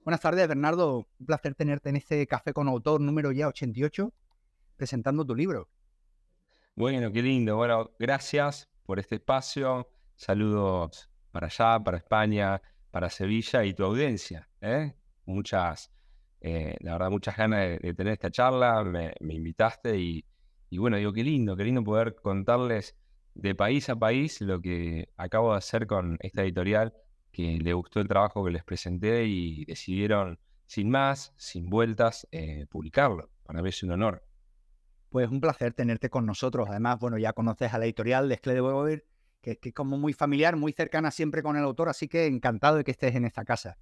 Buenas tardes, Bernardo. Un placer tenerte en este Café con Autor número ya 88, presentando tu libro. Bueno, qué lindo. Bueno, gracias por este espacio. Saludos para allá, para España, para Sevilla y tu audiencia, ¿eh? La verdad, muchas ganas de tener esta charla. Me invitaste y bueno, digo, qué lindo poder contarles de país a país lo que acabo de hacer con esta editorial, que le gustó el trabajo que les presenté y decidieron, sin más, sin vueltas, publicarlo. Para mí es un honor. Pues un placer tenerte con nosotros. Además, bueno, ya conoces a la editorial de Schlegel, que es como muy familiar, muy cercana siempre con el autor, así que encantado de que estés en esta casa.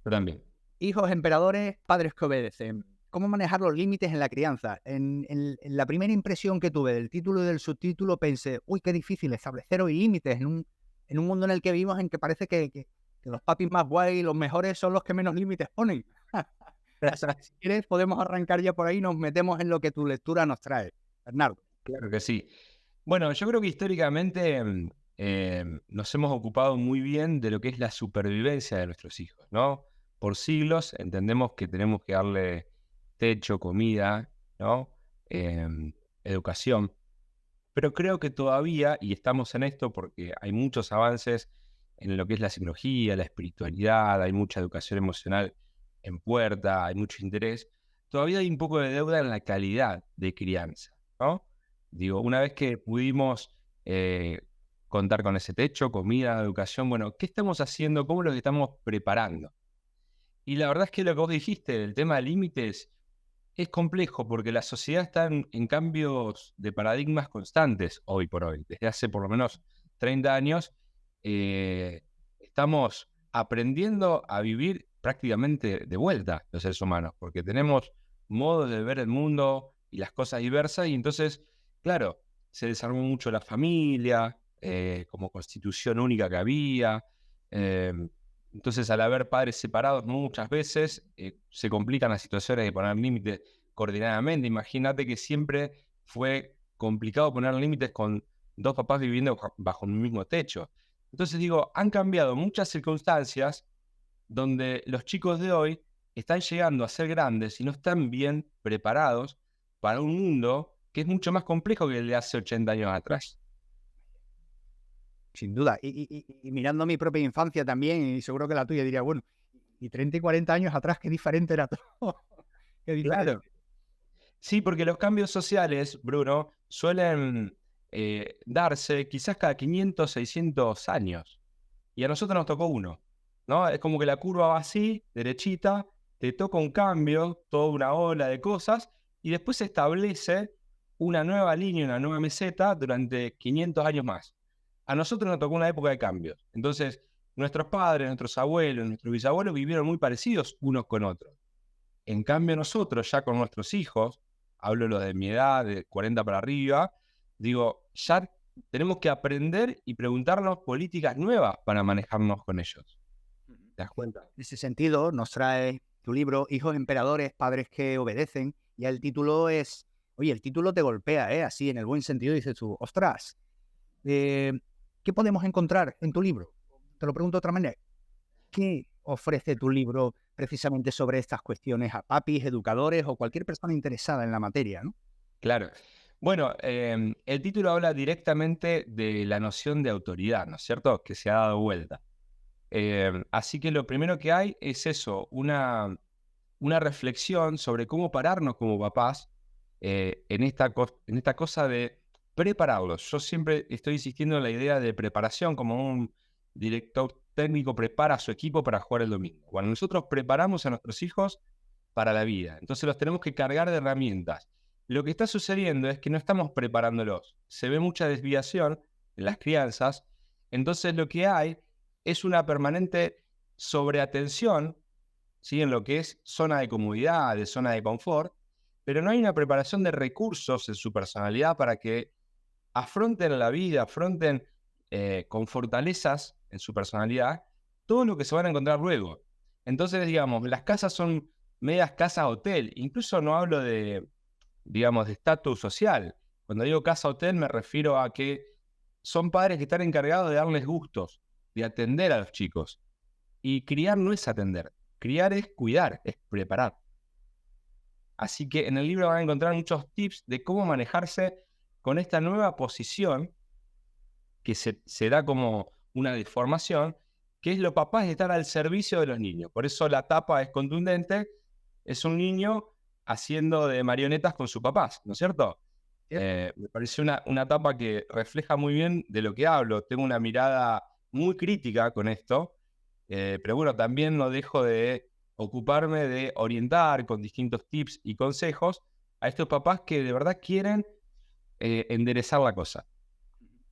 Yo también. Hijos emperadores, padres que obedecen. ¿Cómo manejar los límites en la crianza? En la primera impresión que tuve del título y del subtítulo pensé, uy, qué difícil establecer hoy límites en un mundo en el que vivimos, en que parece que los papis más guay, los mejores, son los que menos límites ponen. Así que si quieres podemos arrancar ya por ahí y nos metemos en lo que tu lectura nos trae, Bernardo. Claro que sí. Bueno, yo creo que históricamente nos hemos ocupado muy bien de lo que es la supervivencia de nuestros hijos, ¿no? Por siglos entendemos que tenemos que darle techo, comida, ¿no? Educación. Pero creo que todavía, y estamos en esto porque hay muchos avances en lo que es la psicología, la espiritualidad, hay mucha educación emocional en puerta, hay mucho interés, todavía hay un poco de deuda en la calidad de crianza, ¿no? Digo, una vez que pudimos eh, contar con ese techo, comida, educación, bueno, ¿qué estamos haciendo? ¿Cómo los estamos preparando? Y la verdad es que lo que vos dijiste, el tema de límites, es complejo porque la sociedad está en cambios de paradigmas constantes hoy por hoy. Desde hace por lo menos 30 años estamos aprendiendo a vivir prácticamente de vuelta los seres humanos, porque tenemos modos de ver el mundo y las cosas diversas y entonces, claro, se desarmó mucho la familia como constitución única que había. eh, entonces, al haber padres separados muchas veces, se complican las situaciones de poner límites coordinadamente. Imagínate que siempre fue complicado poner límites con dos papás viviendo bajo un mismo techo. Entonces digo, han cambiado muchas circunstancias donde los chicos de hoy están llegando a ser grandes y no están bien preparados para un mundo que es mucho más complejo que el de hace 80 años atrás. Sin duda. Y mirando mi propia infancia también, y seguro que la tuya, diría, bueno, y 30 y 40 años atrás, qué diferente era todo. Qué Claro. diferente. Sí, porque los cambios sociales, Bruno, suelen darse quizás cada 500, 600 años. Y a nosotros nos tocó uno, ¿no? Es como que la curva va así, derechita, te toca un cambio, toda una ola de cosas, y después se establece una nueva línea, una nueva meseta durante 500 años más. A nosotros nos tocó una época de cambios. Entonces, nuestros padres, nuestros abuelos, nuestros bisabuelos vivieron muy parecidos unos con otros. En cambio, nosotros ya con nuestros hijos, hablo lo de mi edad, de 40 para arriba, digo, ya tenemos que aprender y preguntarnos políticas nuevas para manejarnos con ellos. Ujú. ¿Te das cuenta? En ese sentido, nos trae tu libro Hijos emperadores, padres que obedecen. Ya el título es, oye, el título te golpea, ¿eh? Así, en el buen sentido, dices tú, ostras, eh, ¿qué podemos encontrar en tu libro? Te lo pregunto de otra manera. ¿Qué ofrece tu libro precisamente sobre estas cuestiones a papis, educadores o cualquier persona interesada en la materia, ¿no? Claro. Bueno, el título habla directamente de la noción de autoridad, ¿no es cierto? Que se ha dado vuelta. Así que lo primero que hay es eso, una reflexión sobre cómo pararnos como papás en esta cosa de prepararlos. Yo siempre estoy insistiendo en la idea de preparación, como un director técnico prepara a su equipo para jugar el domingo. Bueno, nosotros preparamos a nuestros hijos para la vida, entonces los tenemos que cargar de herramientas. Lo que está sucediendo es que no estamos preparándolos. Se ve mucha desviación en las crianzas, entonces lo que hay es una permanente sobreatención, ¿sí? En lo que es zona de comodidad, de zona de confort, pero no hay una preparación de recursos en su personalidad para que afronten la vida, afronten con fortalezas en su personalidad todo lo que se van a encontrar luego. Entonces, digamos, las casas son medias casas hotel. Incluso no hablo de, digamos, de estatus social. Cuando digo casa hotel me refiero a que son padres que están encargados de darles gustos, de atender a los chicos. Y criar no es atender. Criar es cuidar, es preparar. Así que en el libro van a encontrar muchos tips de cómo manejarse con esta nueva posición que se da como una deformación, que es lo papá es estar al servicio de los niños. Por eso la tapa es contundente, es un niño haciendo de marionetas con sus papás, ¿no es cierto? Me parece una tapa que refleja muy bien de lo que hablo. Tengo una mirada muy crítica con esto, pero bueno, también no dejo de ocuparme de orientar con distintos tips y consejos a estos papás que de verdad quieren enderezar la cosa.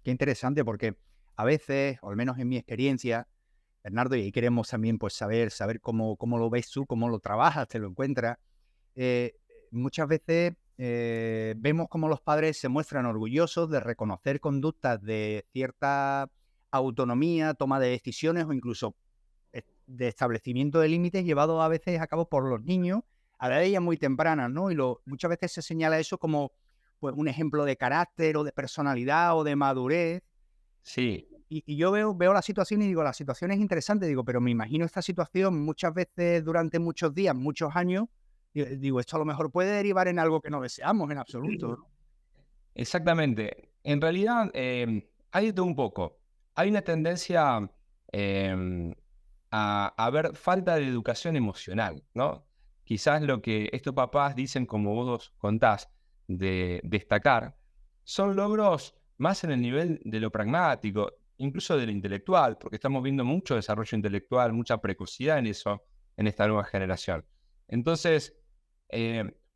Qué interesante, porque a veces, o al menos en mi experiencia, Bernardo, y ahí queremos también pues saber cómo lo ves tú, cómo lo trabajas, te lo encuentras. Muchas veces vemos cómo los padres se muestran orgullosos de reconocer conductas de cierta autonomía, toma de decisiones o incluso de establecimiento de límites llevados a veces a cabo por los niños a la edad ya muy temprana, ¿no? Y muchas veces se señala eso como pues, un ejemplo de carácter o de personalidad o de madurez. Sí. Y yo veo la situación y digo, la situación es interesante, digo, pero me imagino esta situación muchas veces durante muchos días, muchos años, digo, esto a lo mejor puede derivar en algo que no deseamos en absoluto, ¿no? Exactamente. En realidad, hay de todo un poco. Hay una tendencia a ver falta de educación emocional, ¿no? Quizás lo que estos papás dicen, como vos contás, de destacar, son logros más en el nivel de lo pragmático, incluso de lo intelectual, porque estamos viendo mucho desarrollo intelectual, mucha precocidad en eso, en esta nueva generación. Entonces,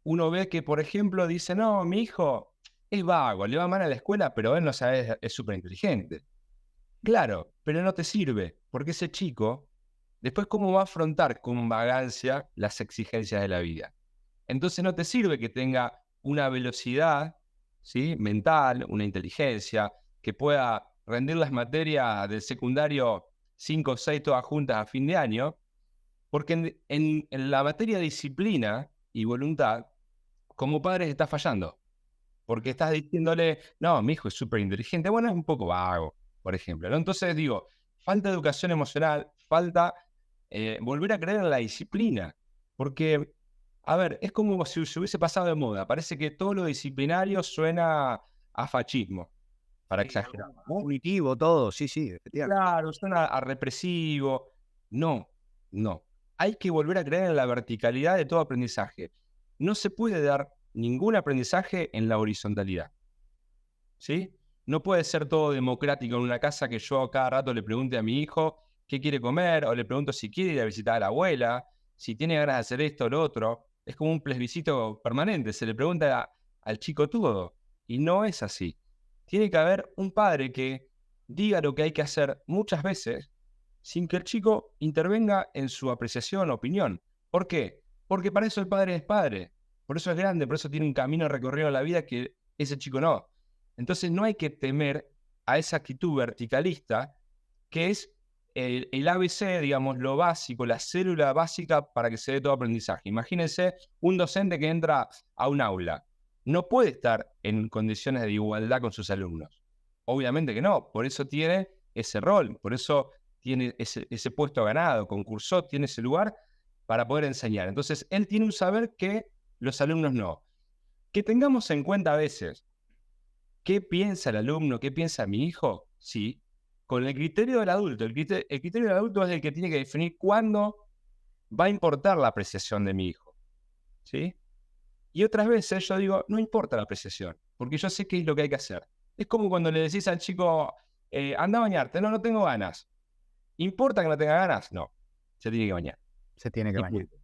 uno ve que, por ejemplo, dice, no, mi hijo es vago, le va mal a la escuela, pero él no sabe, es súper inteligente. Claro, pero no te sirve, porque ese chico, después, ¿cómo va a afrontar con vagancia las exigencias de la vida? Entonces no te sirve que tenga una velocidad, ¿sí?, mental, una inteligencia, que pueda rendir las materias del secundario 5 o 6 todas juntas a fin de año, porque en la materia de disciplina y voluntad, como padres estás fallando. Porque estás diciéndole, no, mi hijo es súper inteligente, bueno, es un poco vago, por ejemplo, ¿no? Entonces digo, falta educación emocional, falta volver a creer en la disciplina. Porque, a ver, es como si se hubiese pasado de moda. Parece que todo lo disciplinario suena a fascismo, para Sí, exagerar, algo ¿no? punitivo, todo, sí, efectivamente. Claro, suena a represivo. No, no. Hay que volver a creer en la verticalidad de todo aprendizaje. No se puede dar ningún aprendizaje en la horizontalidad, ¿sí? No puede ser todo democrático en una casa que yo cada rato le pregunte a mi hijo qué quiere comer, o le pregunto si quiere ir a visitar a la abuela, si tiene ganas de hacer esto o lo otro. Es como un plebiscito permanente, se le pregunta al chico todo, y no es así. Tiene que haber un padre que diga lo que hay que hacer muchas veces sin que el chico intervenga en su apreciación o opinión. ¿Por qué? Porque para eso el padre es padre, por eso es grande, por eso tiene un camino recorrido en la vida que ese chico no. Entonces no hay que temer a esa actitud verticalista que es el ABC, digamos, lo básico, la célula básica para que se dé todo aprendizaje. Imagínense un docente que entra a un aula. No puede estar en condiciones de igualdad con sus alumnos. Obviamente que no, por eso tiene ese rol, por eso tiene ese puesto ganado, concursó, tiene ese lugar para poder enseñar. Entonces, él tiene un saber que los alumnos no. Que tengamos en cuenta a veces qué piensa el alumno, qué piensa mi hijo, sí, con el criterio del adulto. El criterio del adulto es el que tiene que definir cuándo va a importar la apreciación de mi hijo, ¿sí? Y otras veces yo digo, no importa la apreciación, porque yo sé qué es lo que hay que hacer. Es como cuando le decís al chico, anda a bañarte, no tengo ganas. ¿Importa que no tenga ganas? No, se tiene que bañar. Se tiene que Y bañar. punto.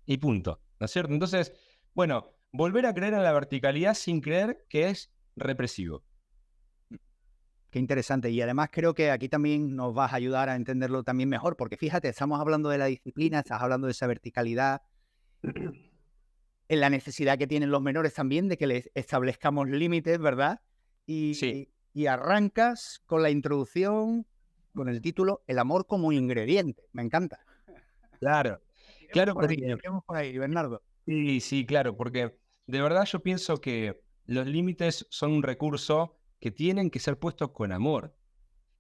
Y punto, ¿no es cierto? Entonces, bueno, volver a creer en la verticalidad sin creer que es represivo. Qué interesante. Y además creo que aquí también nos vas a ayudar a entenderlo también mejor, porque fíjate, estamos hablando de la disciplina, estás hablando de esa verticalidad, en la necesidad que tienen los menores también de que les establezcamos límites, ¿verdad? Sí, Y arrancas con la introducción, con el título El amor como ingrediente. Me encanta. claro. Claro, porque Tiremos por ahí, Bernardo. sí, sí, claro, porque de verdad yo pienso que los límites son un recurso que tienen que ser puestos con amor.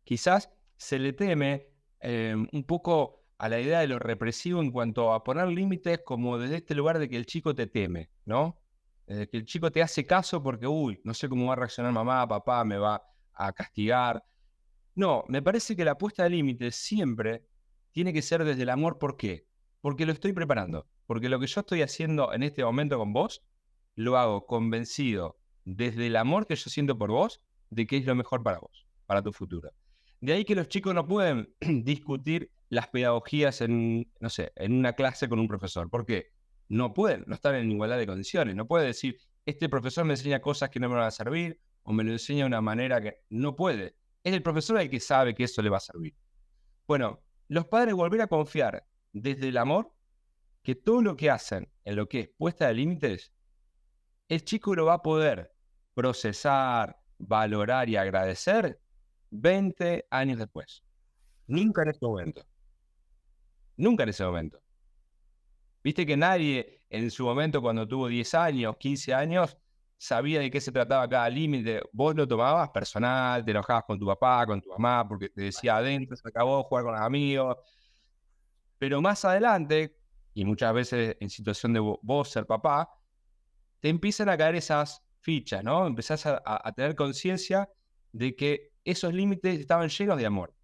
Quizás se le teme un poco a la idea de lo represivo en cuanto a poner límites como desde este lugar de que el chico te teme, ¿no? Que el chico te hace caso porque, uy, no sé cómo va a reaccionar mamá, papá, me va a castigar. No, me parece que la puesta de límites siempre tiene que ser desde el amor. ¿Por qué? Porque lo estoy preparando. Porque lo que yo estoy haciendo en este momento con vos, lo hago convencido desde el amor que yo siento por vos, de que es lo mejor para vos, para tu futuro. De ahí que los chicos no pueden discutir las pedagogías en, no sé, en una clase con un profesor. ¿Por qué? No pueden, no están en igualdad de condiciones. No puede decir, este profesor me enseña cosas que no me van a servir o me lo enseña de una manera que no puede. Es el profesor el que sabe que eso le va a servir. Bueno, los padres volver a confiar desde el amor que todo lo que hacen en lo que es puesta de límites, el chico lo va a poder procesar, valorar y agradecer 20 años después. Nunca en ese momento. Nunca en ese momento. Viste que nadie en su momento, cuando tuvo 10 años, 15 años, sabía de qué se trataba cada límite. Vos lo tomabas personal, te enojabas con tu papá, con tu mamá, porque te decía adentro, se acabó, jugar con los amigos. Pero más adelante, y muchas veces en situación de vos ser papá, te empiezan a caer esas fichas, ¿no? Empezás a tener conciencia de que esos límites estaban llenos de amor,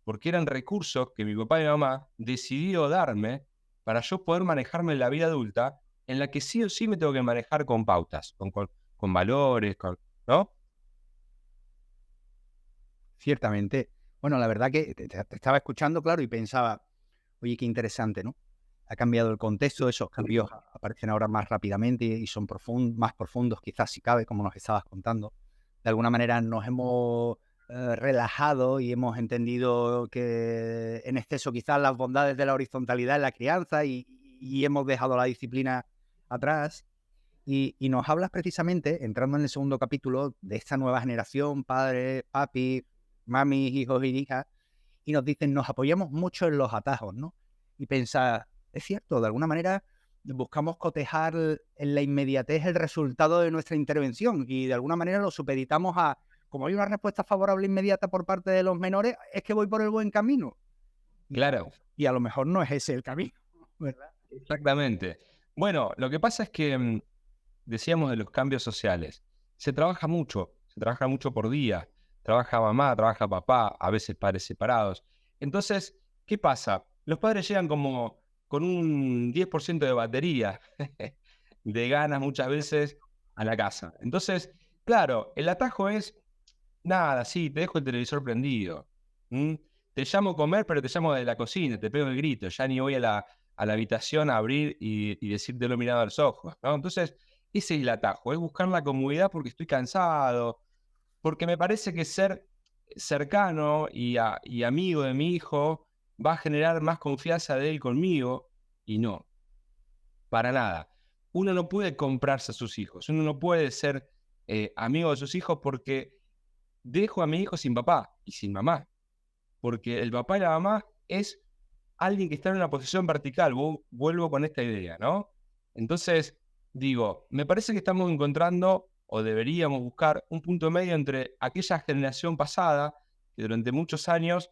porque eran recursos que mi papá y mi mamá decidió darme para yo poder manejarme en la vida adulta, en la que sí o sí me tengo que manejar con pautas, con valores, ¿no? Ciertamente. Bueno, la verdad que te estaba escuchando, claro, y pensaba, oye, qué interesante, ¿no? Ha cambiado el contexto, esos cambios aparecen ahora más rápidamente y son más profundos, quizás si cabe, como nos estabas contando. De alguna manera nos hemos relajado y hemos entendido que en exceso quizás las bondades de la horizontalidad en la crianza y hemos dejado la disciplina atrás. Y nos hablas precisamente, entrando en el segundo capítulo, de esta nueva generación, padres, papi, mami, hijos y hijas, y nos dicen, nos apoyamos mucho en los atajos, ¿no? Y pensar, es cierto, de alguna manera buscamos cotejar en la inmediatez el resultado de nuestra intervención y de alguna manera lo supeditamos a, como hay una respuesta favorable inmediata por parte de los menores, es que voy por el buen camino. Claro. Y a lo mejor no es ese el camino, ¿verdad? Exactamente. Bueno, lo que pasa es que decíamos de los cambios sociales. Se trabaja mucho por día. Trabaja mamá, trabaja papá, a veces padres separados. Entonces, ¿qué pasa? Los padres llegan como con un 10% de batería, de ganas muchas veces a la casa. Entonces, claro, el atajo es, nada, sí, te dejo el televisor prendido. Te llamo a comer, pero te llamo de la cocina, te pego el grito, ya ni voy a la habitación a abrir y decírtelo mirado a los ojos, ¿no? Entonces, ese es el atajo, es buscar la comodidad porque estoy cansado, porque me parece que ser cercano y amigo de mi hijo va a generar más confianza de él conmigo, y no, para nada. Uno no puede comprarse a sus hijos, uno no puede ser amigo de sus hijos porque dejo a mi hijo sin papá y sin mamá, porque el papá y la mamá es alguien que está en una posición vertical. Vuelvo con esta idea, ¿no? Entonces, digo, me parece que estamos encontrando, o deberíamos buscar, un punto medio entre aquella generación pasada, que durante muchos años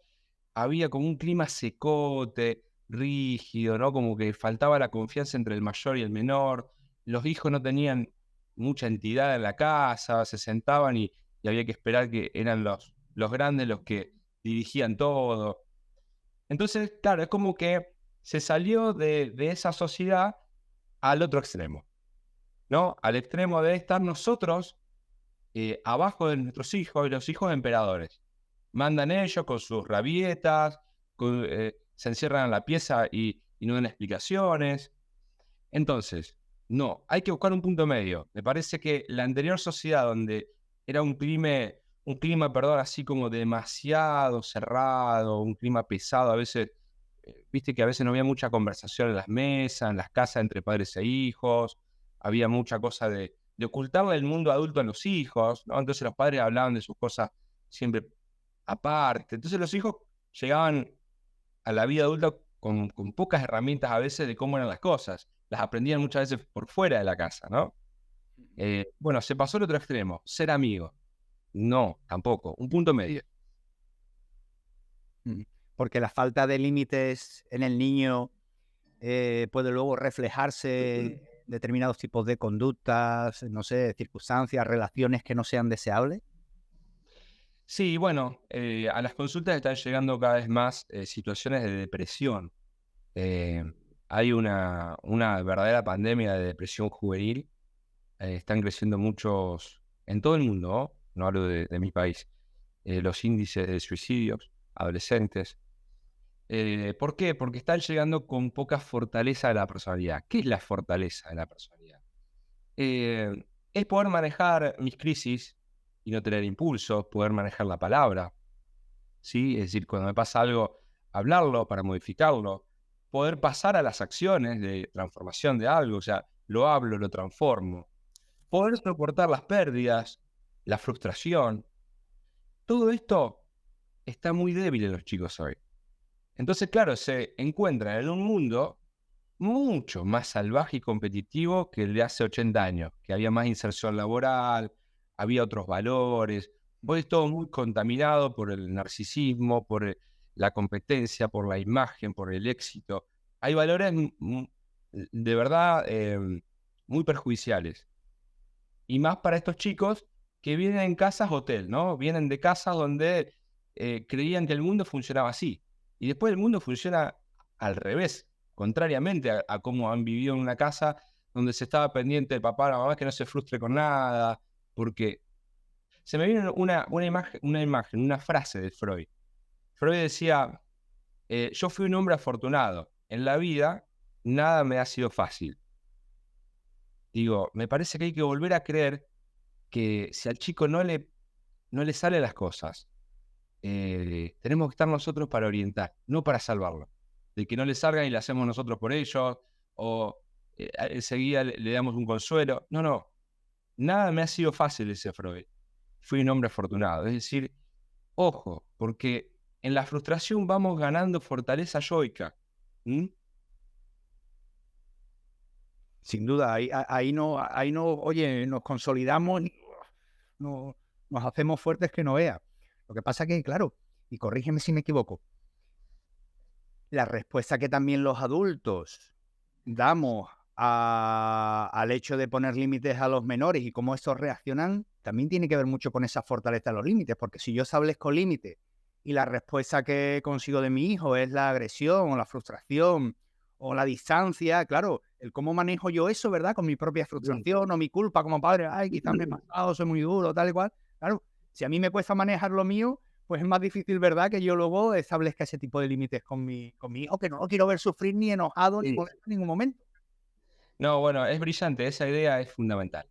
había como un clima secote, rígido, ¿no? Como que faltaba la confianza entre el mayor y el menor. Los hijos no tenían mucha entidad en la casa, se sentaban y había que esperar que eran los grandes los que dirigían todo. Entonces, claro, es como que se salió de esa sociedad al otro extremo, ¿no? Al extremo de estar nosotros abajo de nuestros hijos y los hijos emperadores. Mandan ellos con sus rabietas, se encierran en la pieza y no dan explicaciones. Entonces, no, hay que buscar un punto medio. Me parece que la anterior sociedad, donde era un clima, perdón, así como demasiado cerrado, un clima pesado, a veces, viste que a veces no había mucha conversación en las mesas, en las casas entre padres e hijos, había mucha cosa de ocultarle el mundo adulto a los hijos, ¿no? Entonces los padres hablaban de sus cosas siempre aparte. Entonces los hijos llegaban a la vida adulta con pocas herramientas a veces de cómo eran las cosas. Las aprendían muchas veces por fuera de la casa, ¿no? Bueno, se pasó al otro extremo, ser amigo. No, tampoco, un punto medio. Mm. porque la falta de límites en el niño puede luego reflejarse en determinados tipos de conductas, no sé, circunstancias, relaciones que no sean deseables. Sí, bueno, a las consultas están llegando cada vez más situaciones de depresión. Eh, Hay una verdadera pandemia de depresión juvenil. Están creciendo muchos, en todo el mundo, ¿no? No hablo de mi país, los índices de suicidios, adolescentes. ¿Por qué? Porque están llegando con poca fortaleza de la personalidad. ¿Qué es la fortaleza de la personalidad? Es poder manejar mis crisis y no tener impulsos, poder manejar la palabra, ¿sí? Es decir, cuando me pasa algo, hablarlo para modificarlo, poder pasar a las acciones de transformación de algo, o sea, lo hablo, lo transformo, poder soportar las pérdidas, la frustración. Todo esto está muy débil en los chicos hoy. Entonces, claro, se encuentran en un mundo mucho más salvaje y competitivo que el de hace 80 años, que había más inserción laboral, había otros valores. Hoy es todo muy contaminado por el narcisismo, por la competencia, por la imagen, por el éxito. Hay valores de verdad muy perjudiciales. Y más para estos chicos que vienen en casas hotel, ¿no? Vienen de casas donde creían que el mundo funcionaba así. Y después el mundo funciona al revés, contrariamente a cómo han vivido en una casa donde se estaba pendiente del papá o la mamá que no se frustre con nada, porque se me viene una frase de Freud. Freud decía, yo fui un hombre afortunado, en la vida nada me ha sido fácil. Digo, me parece que hay que volver a creer que si al chico no le salen las cosas, tenemos que estar nosotros para orientar, no para salvarlo. De que no le salgan y le hacemos nosotros por ellos, o enseguida le damos un consuelo. No, no. Nada me ha sido fácil, dice Freud. Fui un hombre afortunado. Es decir, ojo, porque en la frustración vamos ganando fortaleza yoica. ¿Mm? Sin duda, ahí no, oye, nos consolidamos, no, nos hacemos fuertes que no veas. Lo que pasa que, claro, y corrígeme si me equivoco, la respuesta que también los adultos damos al hecho de poner límites a los menores y cómo estos reaccionan, también tiene que ver mucho con esa fortaleza de los límites, porque si yo establezco límites y la respuesta que consigo de mi hijo es la agresión o la frustración o la distancia, claro, el cómo manejo yo eso, ¿verdad? Con mi propia frustración o mi culpa como padre, ay, quizás me he pasado, soy muy duro, tal y cual. Claro, si a mí me cuesta manejar lo mío, pues es más difícil, ¿verdad?, que yo luego establezca ese tipo de límites con mi hijo, que no lo quiero ver sufrir ni enojado ni Sí. molesto en ningún momento. No, bueno, es brillante, esa idea es fundamental.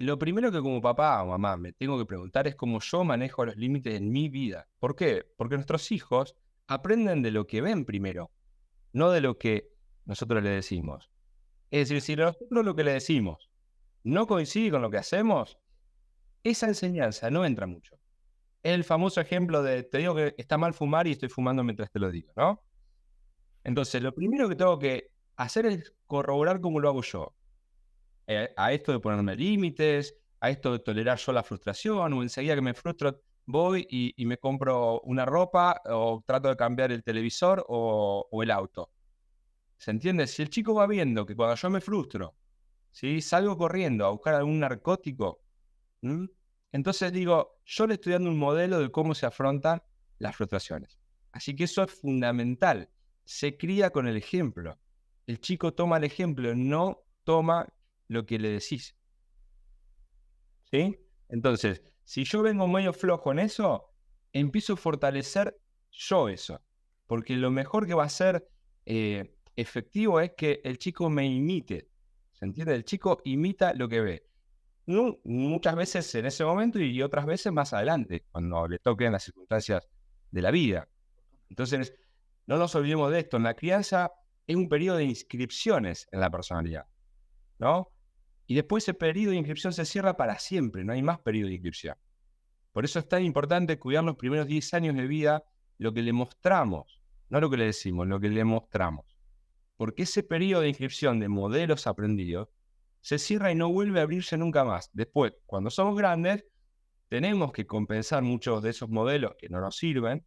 Lo primero que como papá o mamá me tengo que preguntar es cómo yo manejo los límites en mi vida. ¿Por qué? Porque nuestros hijos aprenden de lo que ven primero, no de lo que nosotros le decimos. Es decir, si nosotros lo que le decimos no coincide con lo que hacemos, esa enseñanza no entra mucho. Es el famoso ejemplo de, te digo que está mal fumar y estoy fumando mientras te lo digo, ¿no? Entonces, lo primero que tengo que hacer es corroborar cómo lo hago yo. A esto de ponerme límites, a esto de tolerar yo la frustración, o enseguida que me frustro, voy y me compro una ropa, o trato de cambiar el televisor o el auto. ¿Se entiende? Si el chico va viendo que cuando yo me frustro, ¿sí?, salgo corriendo a buscar algún narcótico, ¿m? Entonces digo, yo le estoy dando un modelo de cómo se afrontan las frustraciones. Así que eso es fundamental. Se cría con el ejemplo. El chico toma el ejemplo, no toma lo que le decís. ¿Sí? Entonces, si yo vengo medio flojo en eso, empiezo a fortalecer yo eso. Porque lo mejor que va a ser efectivo es que el chico me imite. ¿Se entiende? El chico imita lo que ve. Muchas veces en ese momento y otras veces más adelante, cuando le toquen las circunstancias de la vida. Entonces, no nos olvidemos de esto. En la crianza es un periodo de inscripciones en la personalidad, ¿no? Y después ese periodo de inscripción se cierra para siempre, no hay más periodo de inscripción. Por eso es tan importante cuidar los primeros 10 años de vida, lo que le mostramos, no lo que le decimos, lo que le mostramos. Porque ese periodo de inscripción de modelos aprendidos se cierra y no vuelve a abrirse nunca más. Después, cuando somos grandes, tenemos que compensar muchos de esos modelos que no nos sirven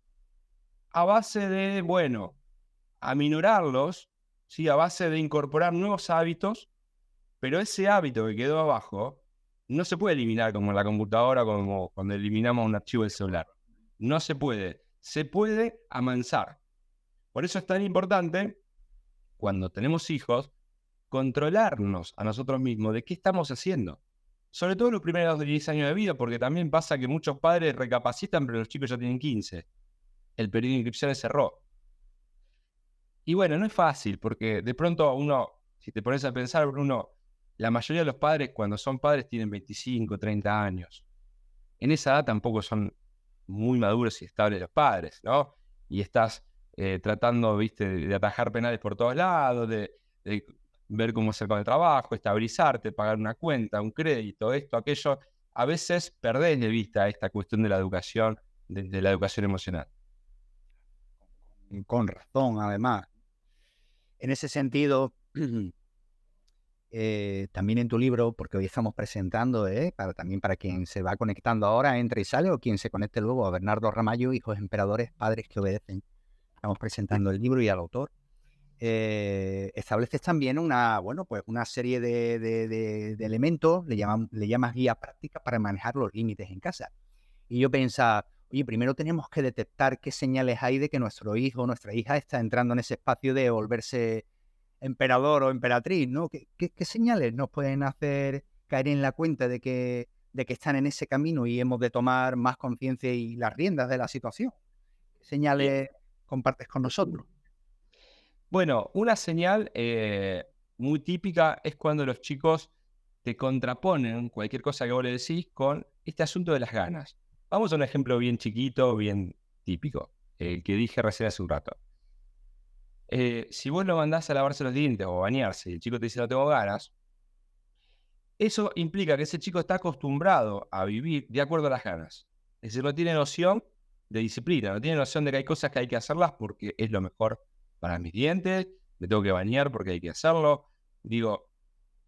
a base de, bueno, aminorarlos, ¿sí? A base de incorporar nuevos hábitos, pero ese hábito que quedó abajo no se puede eliminar como en la computadora, como cuando eliminamos un archivo del celular. No se puede. Se puede amansar. Por eso es tan importante, cuando tenemos hijos, controlarnos a nosotros mismos de qué estamos haciendo. Sobre todo en los primeros 10 años de vida, porque también pasa que muchos padres recapacitan, pero los chicos ya tienen 15. El periodo de inscripciones cerró. Y bueno, no es fácil, porque de pronto uno, si te pones a pensar, Bruno, la mayoría de los padres, cuando son padres, tienen 25, 30 años. En esa edad tampoco son muy maduros y estables los padres, ¿no? Y estás tratando, viste, de atajar penales por todos lados, de ver cómo hacer con el trabajo, estabilizarte, pagar una cuenta, un crédito, esto, aquello. A veces perdés de vista esta cuestión de la educación, de la educación emocional. Con razón, además. En ese sentido, también en tu libro, porque hoy estamos presentando, también para quien se va conectando ahora, entra y sale, o quien se conecte luego, a Bernardo Ramallo, Hijos Emperadores, Padres que Obedecen. Estamos presentando el libro y al autor. Estableces también una serie de elementos, le llamas guía práctica para manejar los límites en casa. Y yo pensaba, oye, primero tenemos que detectar qué señales hay de que nuestro hijo o nuestra hija está entrando en ese espacio de volverse emperador o emperatriz, ¿no? ¿Qué señales nos pueden hacer caer en la cuenta de que están en ese camino y hemos de tomar más conciencia y las riendas de la situación? ¿Qué señales compartes con nosotros? Bueno, una señal muy típica es cuando los chicos te contraponen cualquier cosa que vos le decís con este asunto de las ganas. Vamos a un ejemplo bien chiquito, bien típico, el que dije recién hace un rato. Si vos lo mandás a lavarse los dientes o a bañarse y el chico te dice no tengo ganas, eso implica que ese chico está acostumbrado a vivir de acuerdo a las ganas. Es decir, no tiene noción de disciplina, no tiene noción de que hay cosas que hay que hacerlas porque es lo mejor para mis dientes, me tengo que bañar porque hay que hacerlo. Digo,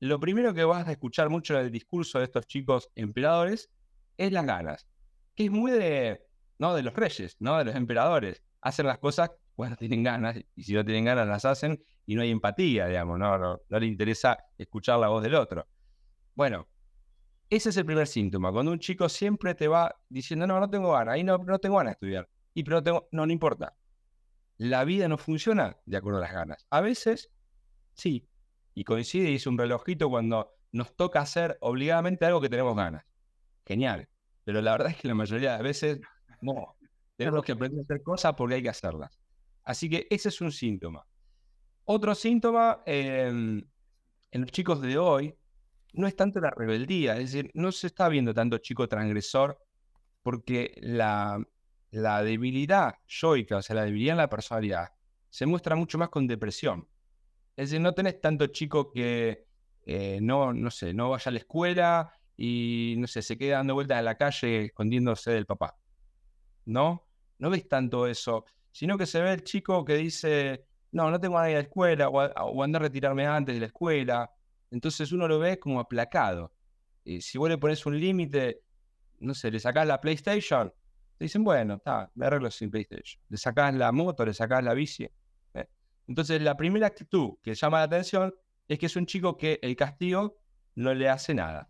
lo primero que vas a escuchar mucho en el discurso de estos chicos emperadores es las ganas, que es muy ¿no? de los reyes, ¿no? de los emperadores. Hacen las cosas cuando tienen ganas, y si no tienen ganas las hacen y no hay empatía, digamos, no le interesa escuchar la voz del otro. Bueno, ese es el primer síntoma, cuando un chico siempre te va diciendo, no tengo ganas, ahí no tengo ganas de estudiar, pero no importa. La vida no funciona de acuerdo a las ganas. A veces, sí, y coincide y es un relojito cuando nos toca hacer obligadamente algo que tenemos ganas. Genial, pero la verdad es que la mayoría de veces, no, tenemos que aprender a hacer cosas porque hay que hacerlas. Así que ese es un síntoma. Otro síntoma en los chicos de hoy no es tanto la rebeldía, es decir, no se está viendo tanto chico transgresor porque la debilidad yoica, o sea, la debilidad en la personalidad, se muestra mucho más con depresión. Es decir, no tenés tanto chico que no sé, no vaya a la escuela y no sé, se queda dando vueltas en la calle escondiéndose del papá. ¿No? No ves tanto eso, sino que se ve el chico que dice, no tengo ganas de ir a la escuela o andar a retirarme antes de la escuela. Entonces uno lo ve como aplacado. Y si vos le pones un límite, no sé, le sacás la PlayStation, te dicen, bueno, me arreglo sin PlayStation. Le sacás la moto, le sacás la bici. Entonces la primera actitud que llama la atención es que es un chico que el castigo no le hace nada.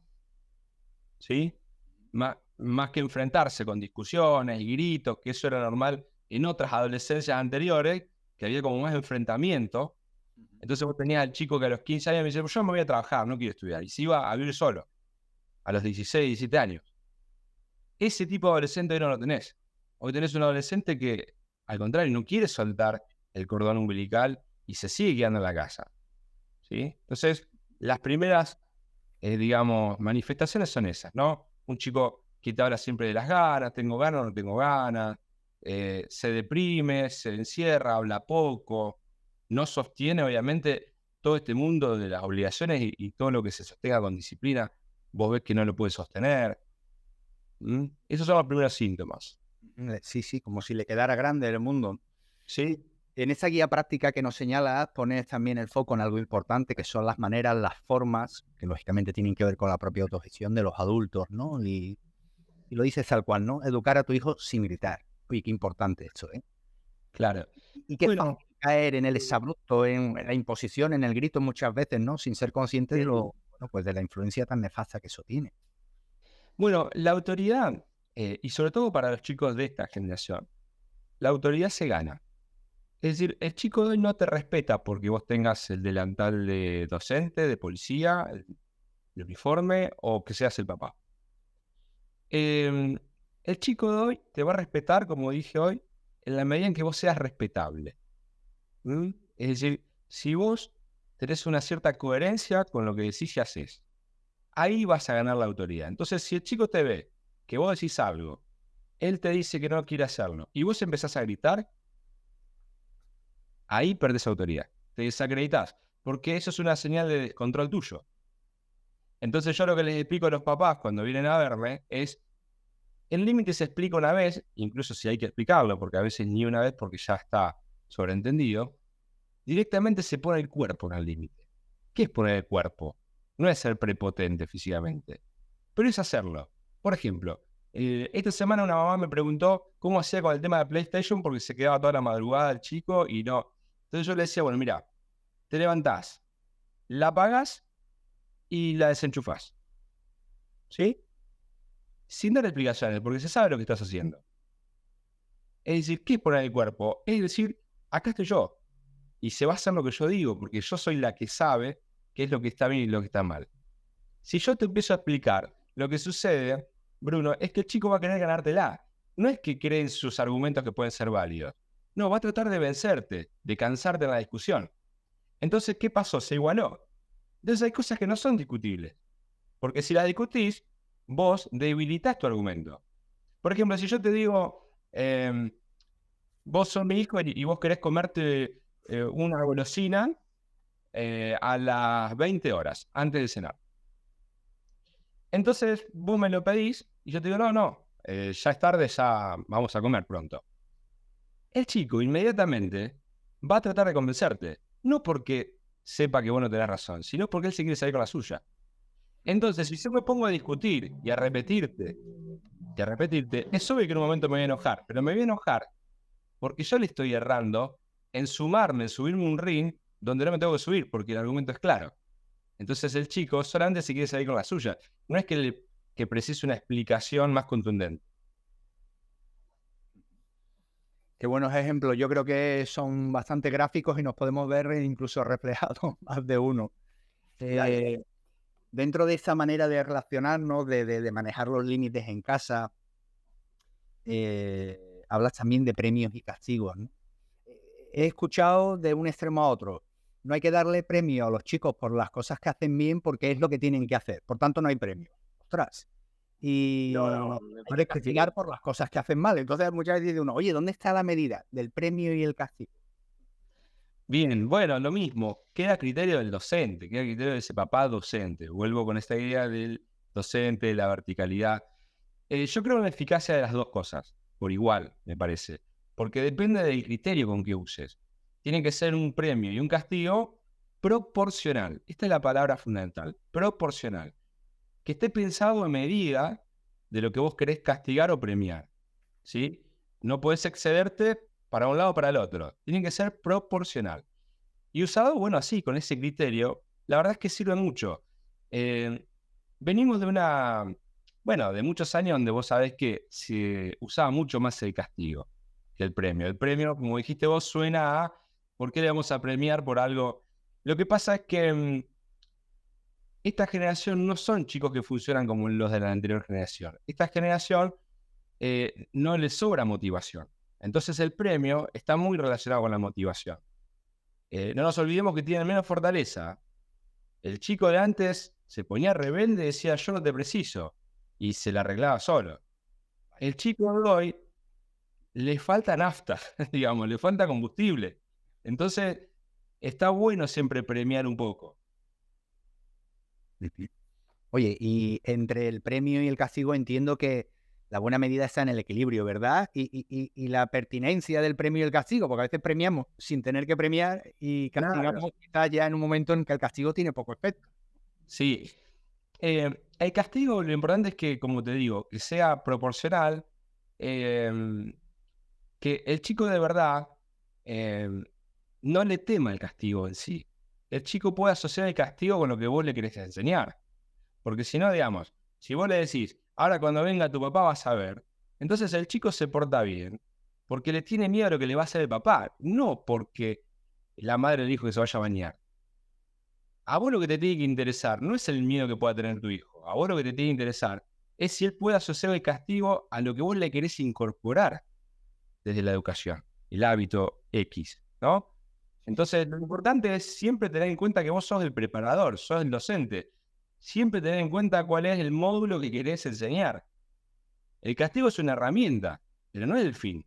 ¿Sí? Más que enfrentarse con discusiones y gritos, que eso era normal en otras adolescencias anteriores, que había como más enfrentamiento. Entonces vos tenías al chico que a los 15 años me dice, yo me voy a trabajar, no quiero estudiar. Y se iba a vivir solo, a los 16, 17 años. Ese tipo de adolescente hoy no lo tenés. Hoy tenés un adolescente que, al contrario, no quiere soltar el cordón umbilical y se sigue quedando en la casa. ¿Sí? Entonces, las primeras, digamos, manifestaciones son esas, ¿no? Un chico que te habla siempre de las ganas, tengo ganas o no tengo ganas, se deprime, se encierra, habla poco, no sostiene, obviamente, todo este mundo de las obligaciones y todo lo que se sostenga con disciplina, vos ves que no lo puede sostener. Esos son los primeros síntomas. Sí, como si le quedara grande el mundo. Sí. En esta guía práctica que nos señalas, pones también el foco en algo importante, que son las maneras, las formas, que lógicamente tienen que ver con la propia autogestión de los adultos, ¿no? Y lo dices tal cual, ¿no? Educar a tu hijo sin gritar. Oye, qué importante esto, ¿eh? claro. Y qué fácil Bueno, caer en el exabrupto, en la imposición, en el grito muchas veces, ¿no? Sin ser consciente de lo, bueno, pues de la influencia tan nefasta que eso tiene. bueno, la autoridad, y sobre todo para los chicos de esta generación, la autoridad se gana. Es decir, el chico de hoy no te respeta porque vos tengas el delantal de docente, de policía, el uniforme o que seas el papá. Em, el chico de hoy te va a respetar, como dije hoy, en la medida en que vos seas respetable. ¿Mm? Es decir, si vos tenés una cierta coherencia con lo que decís y haces, ahí vas a ganar la autoridad. Entonces, si el chico te ve que vos decís algo, él te dice que no quiere hacerlo y vos empezás a gritar, ahí perdés autoridad. Te desacreditas, porque eso es una señal de descontrol tuyo. Entonces, yo lo que les explico a los papás cuando vienen a verme es: el límite se explica una vez, incluso si hay que explicarlo, porque a veces ni una vez porque ya está sobreentendido. Directamente se pone el cuerpo en el límite. ¿Qué es poner el cuerpo? No es ser prepotente físicamente, pero es hacerlo. Por ejemplo, esta semana una mamá me preguntó cómo hacía con el tema de PlayStation porque se quedaba toda la madrugada el chico y no. Entonces yo le decía, bueno, mira, te levantás, la apagás y la desenchufás. ¿Sí? Sin dar explicaciones, porque se sabe lo que estás haciendo. Es decir, ¿qué es poner el cuerpo? Es decir, acá estoy yo. Y se va a hacer lo que yo digo, porque yo soy la que sabe qué es lo que está bien y lo que está mal. Si yo te empiezo a explicar lo que sucede, Bruno, es que el chico va a querer ganártela. No es que cree en sus argumentos que pueden ser válidos. No, va a tratar de vencerte, de cansarte en la discusión. Entonces, ¿qué pasó? Se igualó. Entonces hay cosas que no son discutibles. Porque si las discutís, vos debilitás tu argumento. Por ejemplo, si yo te digo, vos sos mi hijo y vos querés comerte una golosina a las 20 horas, antes de cenar. Entonces vos me lo pedís y yo te digo, no, no, ya es tarde, ya vamos a comer pronto. El chico inmediatamente va a tratar de convencerte, no porque sepa que vos no tenés razón, sino porque él se quiere salir con la suya. Entonces, si yo me pongo a discutir y a repetirte, es obvio que en un momento me voy a enojar, pero me voy a enojar porque yo le estoy errando en sumarme, en subirme un ring donde no me tengo que subir, porque el argumento es claro. Entonces el chico solamente se quiere salir con la suya. No es que precise una explicación más contundente. Qué buenos ejemplos. Yo creo que son bastante gráficos y nos podemos ver incluso reflejados más de uno. Dentro de esa manera de relacionarnos, de manejar los límites en casa, hablas también de premios y castigos, ¿no? He escuchado de un extremo a otro. No hay que darle premio a los chicos por las cosas que hacen bien porque es lo que tienen que hacer. Por tanto, no hay premio. Ostras. Y No, me hay que parece castigar que... por las cosas que hacen mal. Entonces, muchas veces dice uno, oye, ¿dónde está la medida del premio y el castigo? Bien, bueno, lo mismo. Queda a criterio del docente, queda a criterio de ese papá docente. Vuelvo con esta idea del docente, de la verticalidad. Yo creo en la eficacia de las dos cosas, por igual, me parece. Porque depende del criterio con que uses. Tiene que ser un premio y un castigo proporcional. Esta es la palabra fundamental, proporcional. Que esté pensado en medida de lo que vos querés castigar o premiar, ¿sí? No podés excederte para un lado o para el otro. Tiene que ser proporcional. Y usado, bueno, así, con ese criterio, la verdad es que sirve mucho. Eh, venimos de muchos años donde vos sabés que se usaba mucho más el castigo que el premio. El premio, como dijiste vos, suena a ¿por qué le vamos a premiar por algo? Lo que pasa es que esta generación no son chicos que funcionan como los de la anterior generación. Esta generación no les sobra motivación. Entonces el premio está muy relacionado con la motivación. No nos olvidemos que tienen menos fortaleza. El chico de antes se ponía rebelde y decía, yo no te preciso, y se la arreglaba solo. El chico de hoy le falta nafta, digamos, le falta combustible. Entonces está bueno siempre premiar un poco. Oye, y entre el premio y el castigo entiendo que la buena medida está en el equilibrio, ¿verdad? Y la pertinencia del premio y el castigo, porque a veces premiamos sin tener que premiar y Claro. castigamos quizás ya en un momento en que el castigo tiene poco efecto. Sí. El castigo, lo importante es que, como te digo, que sea proporcional, que el chico de verdad eh, no le tema el castigo en sí. El chico puede asociar el castigo con lo que vos le querés enseñar. Porque si no, digamos, si vos le decís, ahora cuando venga tu papá vas a ver, entonces el chico se porta bien porque le tiene miedo a lo que le va a hacer el papá, no porque la madre le dijo que se vaya a bañar. A vos lo que te tiene que interesar no es el miedo que pueda tener tu hijo, a vos lo que te tiene que interesar es si él puede asociar el castigo a lo que vos le querés incorporar desde la educación, el hábito X, ¿no? Entonces, lo importante es siempre tener en cuenta que vos sos el preparador, sos el docente. Siempre tener en cuenta cuál es el módulo que querés enseñar. El castigo es una herramienta, pero no es el fin.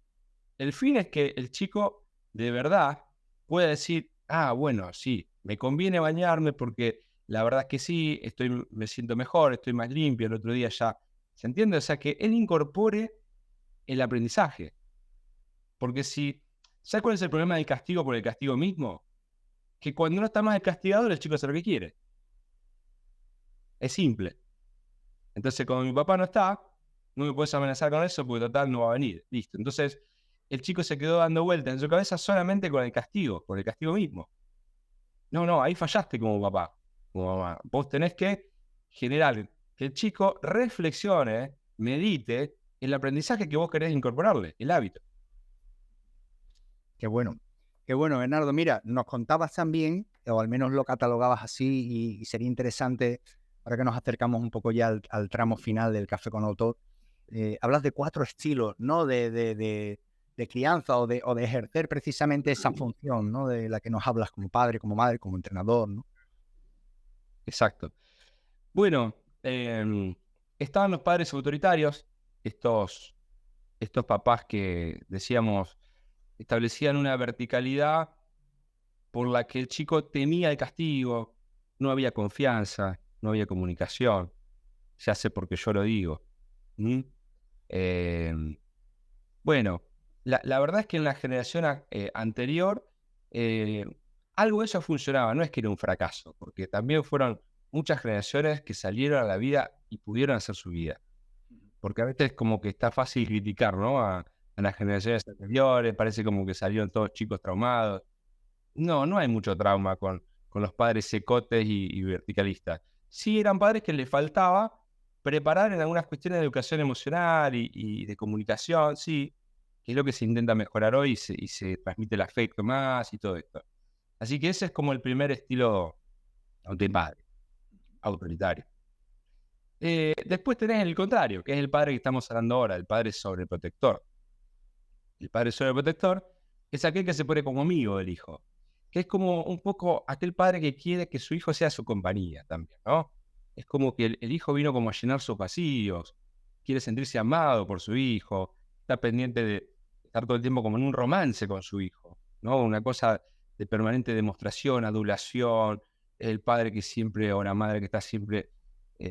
El fin es que el chico de verdad pueda decir, ah, bueno, sí, me conviene bañarme porque la verdad es que sí, me siento mejor, estoy más limpio, el otro día ya. ¿Se entiende? O sea, que él incorpore el aprendizaje. Porque si, ¿sabes cuál es el problema del castigo por el castigo mismo? Que cuando no está más el castigador, el chico hace lo que quiere. Es simple. Entonces, como mi papá no está, no me puedes amenazar con eso porque total no va a venir. Listo. Entonces, el chico se quedó dando vueltas en su cabeza solamente con el castigo, por el castigo mismo. No, no, ahí fallaste como papá, como mamá. Vos tenés que generar que el chico reflexione, medite el aprendizaje que vos querés incorporarle, el hábito. Qué bueno. Qué bueno, Bernardo. Mira, nos contabas también, o al menos lo catalogabas así, y sería interesante, ahora que nos acercamos un poco ya al tramo final del Café con Autor, hablas de 4 estilos, ¿no? De crianza o de ejercer precisamente esa función, ¿no? De la que nos hablas como padre, como madre, como entrenador, ¿no? Exacto. Bueno, estaban los padres autoritarios, estos papás que, decíamos, establecían una verticalidad por la que el chico temía el castigo, no había confianza, no había comunicación, se hace porque yo lo digo. ¿Mm? Bueno, la verdad es que en la generación anterior eh, algo de eso funcionaba, no es que era un fracaso, porque también fueron muchas generaciones que salieron a la vida y pudieron hacer su vida. Porque a veces como que está fácil criticar, ¿no? A las generaciones anteriores, parece como que salieron todos chicos traumados. No, no hay mucho trauma con los padres secotes y verticalistas. Sí eran padres que les faltaba preparar en algunas cuestiones de educación emocional y de comunicación, sí, que es lo que se intenta mejorar hoy y se transmite el afecto más y todo esto. Así que ese es como el primer estilo de padre, autoritario. Después tenés el contrario, que es el padre que estamos hablando ahora, el padre sobreprotector. El padre sobreprotector es aquel que se pone como amigo del hijo, que es como un poco aquel padre que quiere que su hijo sea su compañía también, ¿no? Es como que el hijo vino como a llenar sus vacíos, quiere sentirse amado por su hijo, está pendiente de estar todo el tiempo como en un romance con su hijo, ¿no? Una cosa de permanente demostración, adulación, el padre que siempre, o la madre que está siempre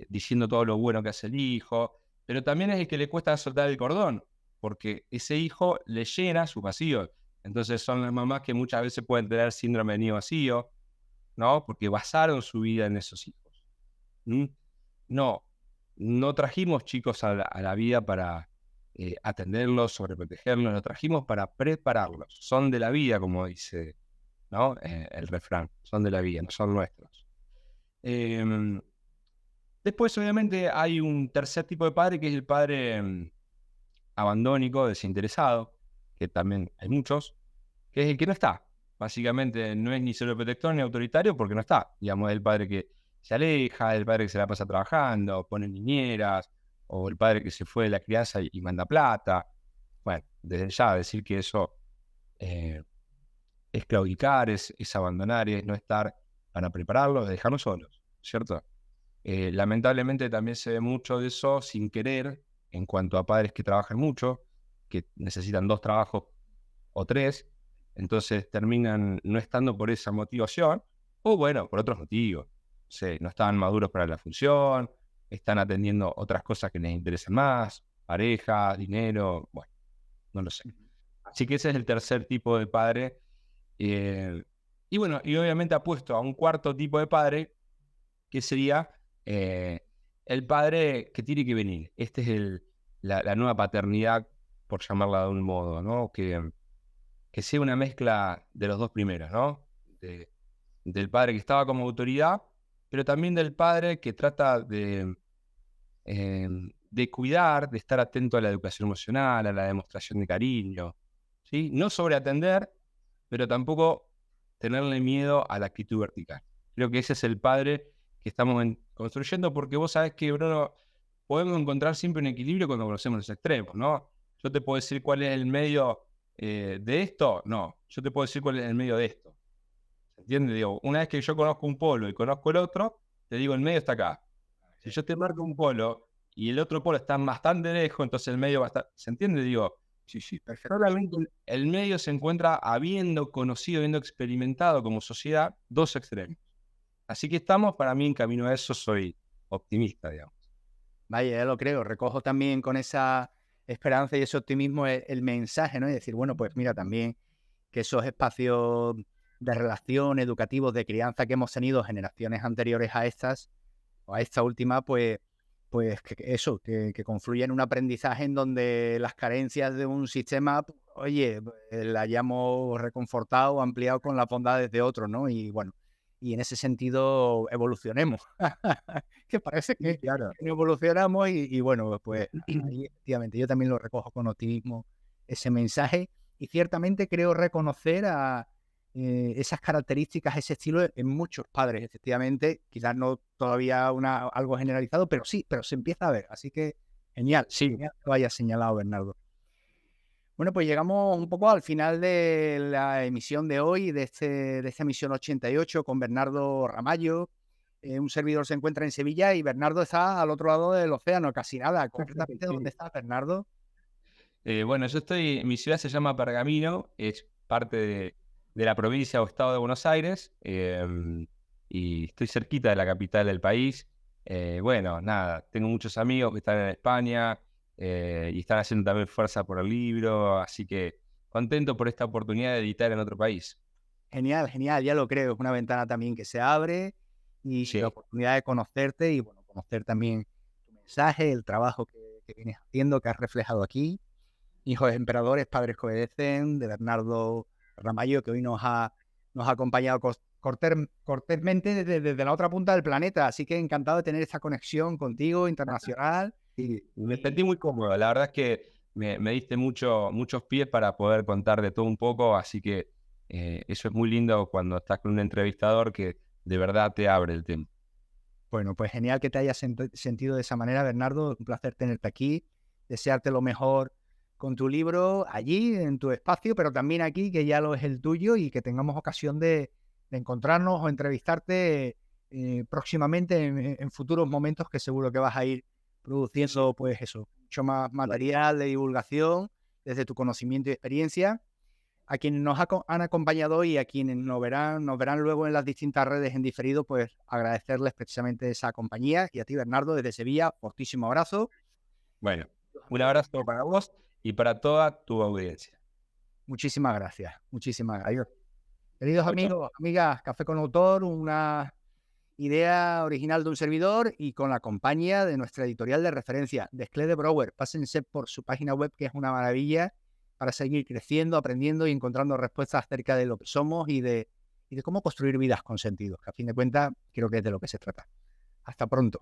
diciendo todo lo bueno que hace el hijo, pero también es el que le cuesta soltar el cordón, porque ese hijo le llena sus vacíos. Entonces son las mamás que muchas veces pueden tener síndrome de nido vacío, ¿no? Porque basaron su vida en esos hijos. ¿Mm? No, no trajimos chicos a la vida para atenderlos, sobreprotegerlos, los trajimos para prepararlos. Son de la vida, como dice, ¿no? El refrán, son de la vida, no son nuestros. Después, obviamente, hay un tercer tipo de padre, que es el padre abandónico, desinteresado, que también hay muchos, que es el que no está. Básicamente no es ni sobreprotector ni autoritario porque no está. Digamos, es el padre que se aleja, el padre que se la pasa trabajando, pone niñeras, o el padre que se fue de la crianza y manda plata. Bueno, desde ya decir que eso eh, es claudicar, es abandonar, es no estar para prepararlos, dejarnos solos, ¿cierto? Lamentablemente también se ve mucho de eso sin querer en cuanto a padres que trabajan mucho, que necesitan 2 trabajos o 3, entonces terminan no estando por esa motivación o bueno, por otros motivos. No estaban maduros para la función, están atendiendo otras cosas que les interesan más, pareja, dinero, bueno, no lo sé. Así que ese es el tercer tipo de padre. Y bueno, y obviamente apuesto a un cuarto tipo de padre que sería eh, el padre que tiene que venir. Este es la nueva paternidad, por llamarla de un modo, ¿no? Que que sea una mezcla de los dos primeros, ¿no? Del padre que estaba como autoridad, pero también del padre que trata de cuidar, de estar atento a la educación emocional, a la demostración de cariño, ¿sí? No sobreatender, pero tampoco tenerle miedo a la actitud vertical. Creo que ese es el padre que estamos construyendo, porque vos sabés que, Bruno, podemos encontrar siempre un equilibrio cuando conocemos los extremos, ¿no? Yo te puedo decir cuál es el medio de esto, no. Yo te puedo decir cuál es el medio de esto. ¿Se entiende? Digo, una vez que yo conozco un polo y conozco el otro, te digo, el medio está acá. Si yo te marco un polo y el otro polo está bastante lejos, entonces el medio va a estar... ¿Se entiende? Digo, Sí, perfecto. solamente el medio se encuentra habiendo conocido, habiendo experimentado como sociedad dos extremos. Así que estamos, para mí, en camino a eso, soy optimista, digamos. Vaya, ya lo creo. Recojo también con esa esperanza y ese optimismo el mensaje, ¿no? Y decir, bueno, pues mira, también que esos espacios de relación educativos, de crianza que hemos tenido generaciones anteriores a estas, o a esta última, pues que confluye en un aprendizaje en donde las carencias de un sistema, oye, la hayamos reconfortado o ampliado con las bondades de otro, ¿no? Y bueno, y en ese sentido evolucionemos. Que parece que Claro. no evolucionamos y bueno, pues ahí efectivamente yo también lo recojo con optimismo ese mensaje y ciertamente creo reconocer a esas características, ese estilo en muchos padres, efectivamente, quizás no todavía algo generalizado, pero sí, pero se empieza a ver, así que genial, Sí, genial que lo hayas señalado, Bernardo. Bueno, pues llegamos un poco al final de la emisión de hoy, de esta emisión 88 con Bernardo Ramallo. Un servidor se encuentra en Sevilla y Bernardo está al otro lado del océano, casi nada. Concretamente, ¿dónde sí. estás, Bernardo? Bueno, mi ciudad se llama Pergamino, es parte de la provincia o estado de Buenos Aires, y estoy cerquita de la capital del país. Bueno, nada, tengo muchos amigos que están en España y están haciendo también fuerza por el libro, así que contento por esta oportunidad de editar en otro país. Genial, genial, ya lo creo. Es una ventana también que se abre y la Sí, oportunidad de conocerte y, bueno, conocer también tu mensaje, el trabajo que vienes haciendo, que has reflejado aquí. Hijos emperadores, padres que obedecen, de Bernardo Ramallo, que hoy nos ha acompañado cortésmente desde la otra punta del planeta. Así que encantado de tener esta conexión contigo, internacional. sí, me sentí muy cómodo. La verdad es que me diste muchos pies para poder contar de todo un poco, así que eso es muy lindo cuando estás con un entrevistador que de verdad te abre el tema. Bueno, pues genial que te hayas sentido de esa manera, Bernardo. Un placer tenerte aquí. Desearte lo mejor con tu libro allí, en tu espacio, pero también aquí, que ya lo es el tuyo y que tengamos ocasión de encontrarnos o entrevistarte próximamente en futuros momentos que seguro que vas a ir produciendo, pues eso, mucho más material de divulgación desde tu conocimiento y experiencia. A quienes han acompañado hoy y a quienes nos verán luego en las distintas redes en diferido, pues agradecerles precisamente esa compañía. Y a ti, Bernardo, desde Sevilla, fortísimo abrazo. Bueno, un abrazo para vos y para toda tu audiencia. Muchísimas gracias. Muchísimas gracias. Queridos Chau, chau. amigos, amigas, Café con Autor, una idea original de un servidor y con la compañía de nuestra editorial de referencia, Desclée de Brouwer. Pásense por su página web, que es una maravilla, para seguir creciendo, aprendiendo y encontrando respuestas acerca de lo que somos y de cómo construir vidas con sentido, que a fin de cuentas creo que es de lo que se trata. Hasta pronto.